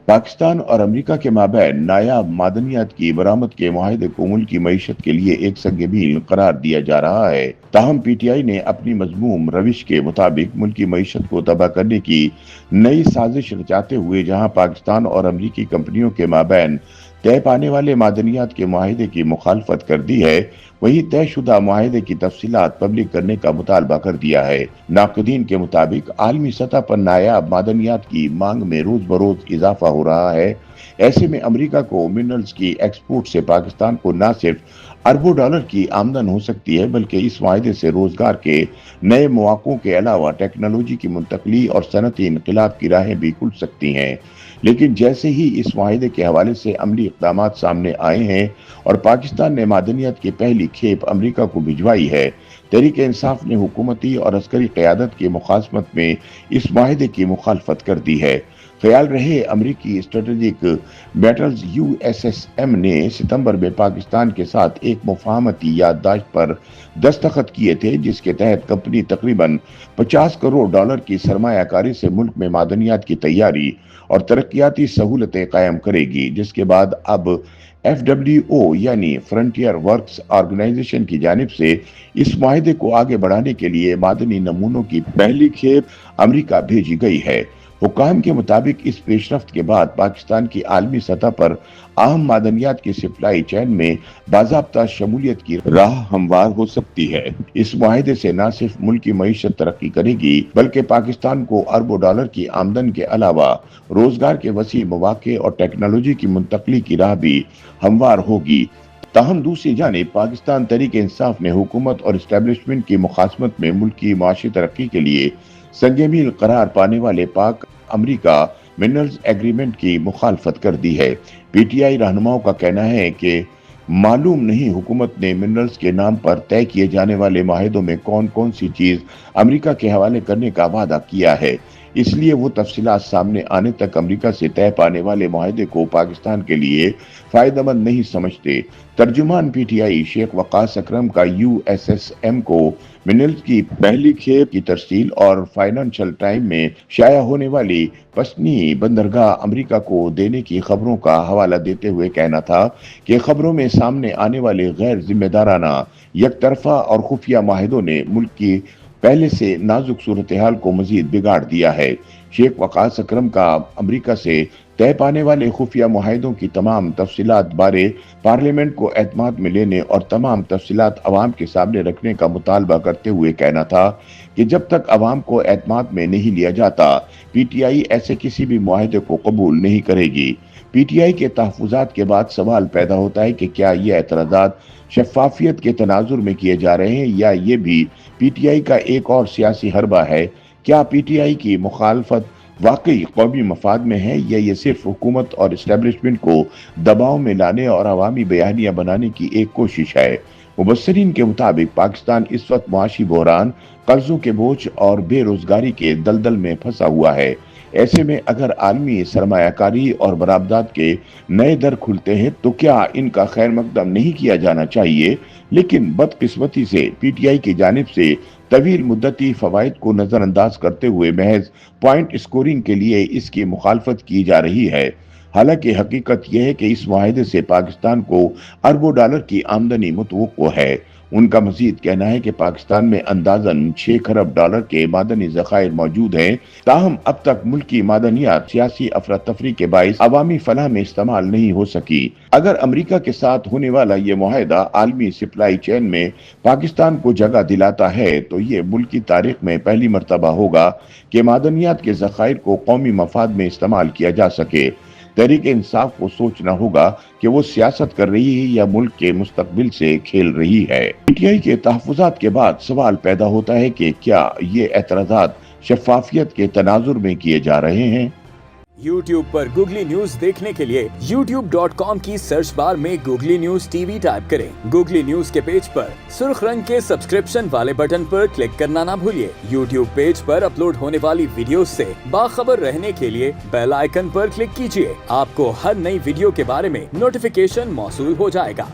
पाकिस्तान और अमेरिका के माबैन नायाब मादनियात की बरामद के मुआहदे को मुल्की मईशत के लिए एक संग मील करार दिया जा रहा है। ताहम पीटीआई ने अपनी मजमूम रविश के मुताबिक मुल्की मईशत को तबाह करने की नई साजिश रचाते हुए जहां पाकिस्तान और अमरीकी कंपनियों के माबैन तय पाने वाले मादनियात के मुआहदे की मुखालफत कर दी है, वहीं तयशुदा मुआहदे की तफसीलात पब्लिक करने का मुतालबा कर दिया है। नाक़दीन के मुताबिक आलमी सतह पर नायाब मादनियात की मांग में रोज बरोज इजाफा हो रहा है। ऐसे में अमेरिका को मिनरल्स की एक्सपोर्ट से पाकिस्तान को न सिर्फ अरबों डॉलर की आमदन हो सकती है, बल्कि इस माहदे से रोजगार के नए मौक़ों के अलावा टेक्नोलॉजी की मुंतकली और सनती इनकलाब की राहें भी खुल सकती हैं। लेकिन जैसे ही इस माहदे के हवाले से अमली इक़दाम सामने आए हैं और पाकिस्तान ने मादनियत की पहली खेप अमेरिका को भिजवाई है, तहरीक इंसाफ ने हुकूमती और अस्करी क़यादत की मुखासमत में इस माहदे की मुखालफत कर दी है। ख्याल रहे अमरीकी स्ट्रेटेजिक बैटल्स USSM ने सितंबर में पाकिस्तान के साथ एक मुफाहमती याददाश्त पर दस्तखत किए थे, जिसके तहत कंपनी तकरीबन 50 करोड़ डॉलर की सरमायाकारी से मुल्क में मादनियात की तैयारी और तरक्याती सहूलतें कायम करेगी, जिसके बाद अब FWO यानी फ्रंटियर वर्क्स ऑर्गेनाइजेशन की जानिब से इस माहदे को आगे बढ़ाने के लिए मादनी नमूनों की पहली खेप अमेरिका भेजी गई है। हुकाम के मुताबिक इस पेशरफ्त के बाद पाकिस्तान की आलमी सतह पर अहम मादनियात की सप्लाई चैन में बाज़ाब्ता शमूलियत की राह हमवार हो सकती है। इस मुआहदे से न सिर्फ मुल्क की मईशत तरक्की करेगी, बल्कि पाकिस्तान को अरबों डॉलर की आमदन के अलावा रोजगार के वसी मौके और टेक्नोलॉजी की मुंतकली की राह भी हमवार होगी। ताहम दूसरी जानिब पाकिस्तान तहरीक इंसाफ ने हुकूमत और इस्टेब्लिशमेंट की मुखासमत में मुल्क की माशी तरक्की के लिए संग मील करार पाने वाले पाक अमरीका मिनरल्स एग्रीमेंट की मुखालफत कर दी है। पीटीआई रहनुमाओं का कहना है कि मालूम नहीं हुकूमत ने मिनरल्स के नाम पर तय किए जाने वाले माहिदों में कौन कौन सी चीज अमेरिका के हवाले करने का वादा किया है, इसलिए वो तफसीलात सामने आने तक अमेरिका से तय पाने वाले माहदे को पाकिस्तान के लिए फायदेमंद नहीं समझते। तर्जुमान पीटीआई शेख वकास अकरम का USSM को मिनरल्स की पहली खेप की तरसील और फाइनेंशियल टाइम में शाया होने वाली पसनी बंदरगाह अमेरिका को देने की खबरों का हवाला देते हुए कहना था कि खबरों में सामने आने वाले गैर जिम्मेदाराना यकतरफा और खुफिया माहदों ने मुल्क की पहले से नाजुक सूरत हाल को मजीद बिगाड़ दिया है। शेख वकास अकरम का अमेरिका से तय पाने वाले खुफिया मुआहदों की तमाम तफसीलात बारे पार्लियामेंट को एतमाद में लेने और तमाम तफसीलात अवाम के सामने रखने का मुतालबा करते हुए कहना था कि जब तक अवाम को एतमाद में नहीं लिया जाता, पीटीआई ऐसे किसी भी मुआहदे को कबूल नहीं करेगी। पीटीआई के तहफ़्फ़ुज़ात के बाद सवाल पैदा होता है कि क्या ये एतराज़ात शफ़ाफ़ियत के तनाजुर में किए जा रहे हैं या ये भी पीटीआई का एक और सियासी हरबा है। क्या पीटीआई की मुखालफत वाकई कौमी मफाद में है या ये सिर्फ हुकूमत और इस्टेब्लिशमेंट को दबाव में लाने और अवामी बयानियां बनाने की एक कोशिश है। मुबस्सिरीन के मुताबिक पाकिस्तान इस वक्त मुआशी बहरान, कर्जों के बोझ और बेरोजगारी के दलदल में फंसा हुआ है। ऐसे में अगर आलमी सरमायाकारी और बरामदात के नए दर खुलते हैं तो क्या इनका खैर मकदम नहीं किया जाना चाहिए, लेकिन बदकिस्मती से पीटीआई की जानिब से तवील मुद्दती फवाइद को नजरअंदाज करते हुए महज पॉइंट स्कोरिंग के लिए इसकी मुखालफत की जा रही है। हालांकि हकीकत यह है कि इस मुआहदे से पाकिस्तान को अरबों डॉलर की आमदनी मुतवक्को है। उनका मजीद कहना है कि पाकिस्तान में अंदाजन 6 खरब डॉलर के मादनी ज़खायर मौजूद हैं। ताहम अब तक मुल्क की मादनियात सियासी अफरा तफरी के बाइस अवामी फलाह में इस्तेमाल नहीं हो सकी। अगर अमेरिका के साथ होने वाला ये मुआहदा आलमी सप्लाई चेन में पाकिस्तान को जगह दिलाता है तो ये मुल्क की तारीख में पहली मरतबा होगा कि मादनियात के ज़खायर को कौमी मफाद में इस्तेमाल किया जा सके। तहरीक इंसाफ को सोचना होगा कि वो सियासत कर रही है या मुल्क के मुस्तकबिल से खेल रही है। पीटीआई के तहफ़्फ़ुज़ात के बाद सवाल पैदा होता है कि क्या ये एतराज़ात शफ़ाफ़ियत के तनाजुर में किए जा रहे हैं। YouTube पर गूगली न्यूज देखने के लिए youtube.com की सर्च बार में गूगली न्यूज TV टाइप करें। गूगली न्यूज के पेज पर सुर्ख रंग के सब्सक्रिप्शन वाले बटन पर क्लिक करना ना भूलिए। YouTube पेज पर अपलोड होने वाली वीडियो से बाखबर रहने के लिए बेल आइकन पर क्लिक कीजिए। आपको हर नई वीडियो के बारे में नोटिफिकेशन मौसूल हो जाएगा।